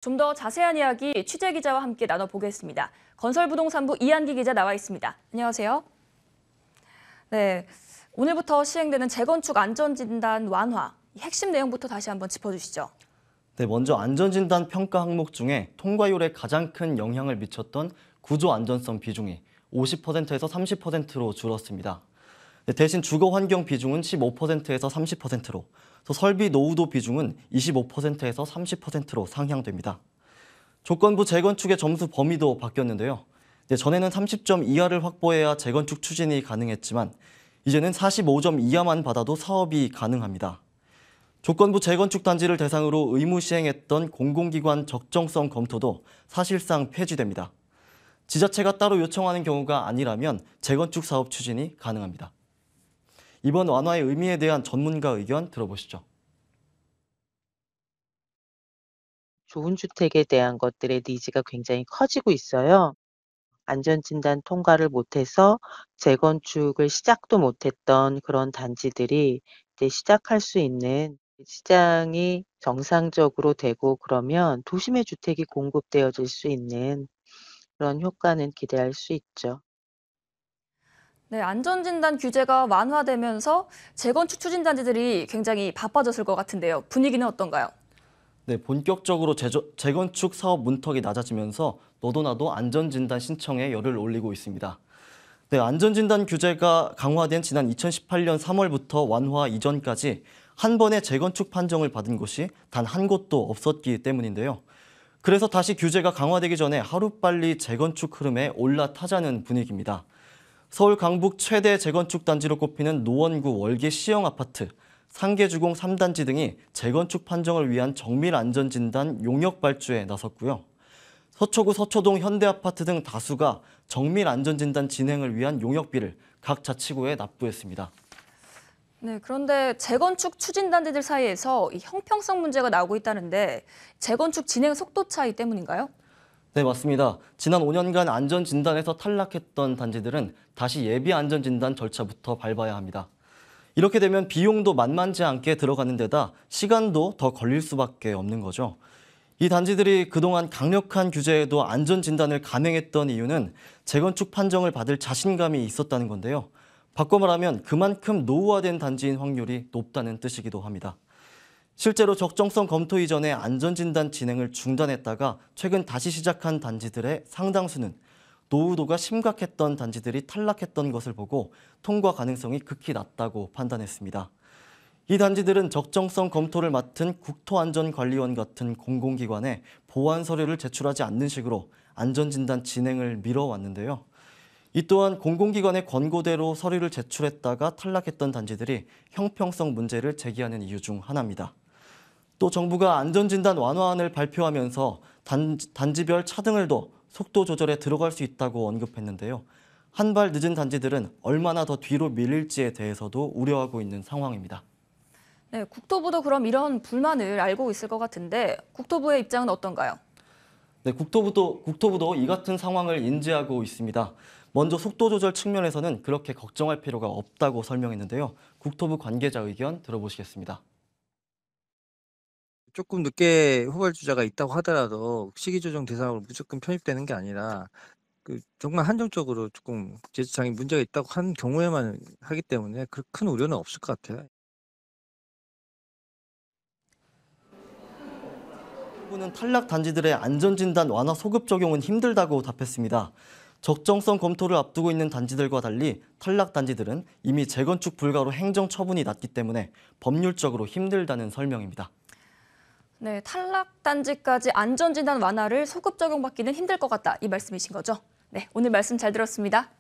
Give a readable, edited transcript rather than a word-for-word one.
좀 더 자세한 이야기 취재 기자와 함께 나눠보겠습니다. 건설부동산부 이한기 기자 나와 있습니다. 안녕하세요. 네, 오늘부터 시행되는 재건축 안전진단 완화, 핵심 내용부터 다시 한번 짚어주시죠. 네, 먼저 안전진단 평가 항목 중에 통과율에 가장 큰 영향을 미쳤던 구조 안전성 비중이 50%에서 30%로 줄었습니다. 네, 대신 주거 환경 비중은 15%에서 30%로, 또 설비 노후도 비중은 25%에서 30%로 상향됩니다. 조건부 재건축의 점수 범위도 바뀌었는데요. 네, 전에는 30점 이하를 확보해야 재건축 추진이 가능했지만 이제는 45점 이하만 받아도 사업이 가능합니다. 조건부 재건축 단지를 대상으로 의무 시행했던 공공기관 적정성 검토도 사실상 폐지됩니다. 지자체가 따로 요청하는 경우가 아니라면 재건축 사업 추진이 가능합니다. 이번 완화의 의미에 대한 전문가 의견 들어보시죠. 좋은 주택에 대한 것들의 니즈가 굉장히 커지고 있어요. 안전진단 통과를 못해서 재건축을 시작도 못했던 그런 단지들이 이제 시작할 수 있는 시장이 정상적으로 되고 그러면 도심의 주택이 공급되어질 수 있는 그런 효과는 기대할 수 있죠. 네, 안전진단 규제가 완화되면서 재건축 추진 단지들이 굉장히 바빠졌을 것 같은데요. 분위기는 어떤가요? 네, 본격적으로 재건축 사업 문턱이 낮아지면서 너도나도 안전진단 신청에 열을 올리고 있습니다. 네, 안전진단 규제가 강화된 지난 2018년 3월부터 완화 이전까지 한 번에 재건축 판정을 받은 곳이 단 한 곳도 없었기 때문인데요. 그래서 다시 규제가 강화되기 전에 하루빨리 재건축 흐름에 올라타자는 분위기입니다. 서울 강북 최대 재건축 단지로 꼽히는 노원구 월계 시형 아파트, 상계주공 3단지 등이 재건축 판정을 위한 정밀 안전진단 용역 발주에 나섰고요. 서초구 서초동 현대아파트 등 다수가 정밀 안전진단 진행을 위한 용역비를 각 자치구에 납부했습니다. 네, 그런데 재건축 추진 단지들 사이에서 이 형평성 문제가 나오고 있다는데 재건축 진행 속도 차이 때문인가요? 네, 맞습니다. 지난 5년간 안전진단에서 탈락했던 단지들은 다시 예비 안전진단 절차부터 밟아야 합니다. 이렇게 되면 비용도 만만치 않게 들어가는 데다 시간도 더 걸릴 수밖에 없는 거죠. 이 단지들이 그동안 강력한 규제에도 안전진단을 감행했던 이유는 재건축 판정을 받을 자신감이 있었다는 건데요. 바꿔 말하면 그만큼 노후화된 단지인 확률이 높다는 뜻이기도 합니다. 실제로 적정성 검토 이전에 안전진단 진행을 중단했다가 최근 다시 시작한 단지들의 상당수는 노후도가 심각했던 단지들이 탈락했던 것을 보고 통과 가능성이 극히 낮다고 판단했습니다. 이 단지들은 적정성 검토를 맡은 국토안전관리원 같은 공공기관에 보완 서류를 제출하지 않는 식으로 안전진단 진행을 미뤄왔는데요. 이 또한 공공기관의 권고대로 서류를 제출했다가 탈락했던 단지들이 형평성 문제를 제기하는 이유 중 하나입니다. 또 정부가 안전진단 완화안을 발표하면서 단지별 차등을 둬 속도 조절에 들어갈 수 있다고 언급했는데요. 한 발 늦은 단지들은 얼마나 더 뒤로 밀릴지에 대해서도 우려하고 있는 상황입니다. 네, 국토부도 그럼 이런 불만을 알고 있을 것 같은데 국토부의 입장은 어떤가요? 네, 국토부도 이 같은 상황을 인지하고 있습니다. 먼저 속도 조절 측면에서는 그렇게 걱정할 필요가 없다고 설명했는데요. 국토부 관계자 의견 들어보시겠습니다. 조금 늦게 후발주자가 있다고 하더라도 시기 조정 대상으로 무조건 편입되는 게 아니라 정말 한정적으로 조금 제지장이 문제가 있다고 한 경우에만 하기 때문에 큰 우려는 없을 것 같아요. 정부는 탈락 단지들의 안전진단 완화 소급 적용은 힘들다고 답했습니다. 적정성 검토를 앞두고 있는 단지들과 달리 탈락 단지들은 이미 재건축 불가로 행정 처분이 났기 때문에 법률적으로 힘들다는 설명입니다. 네, 탈락 단지까지 안전진단 완화를 소급 적용받기는 힘들 것 같다. 이 말씀이신 거죠? 네, 오늘 말씀 잘 들었습니다.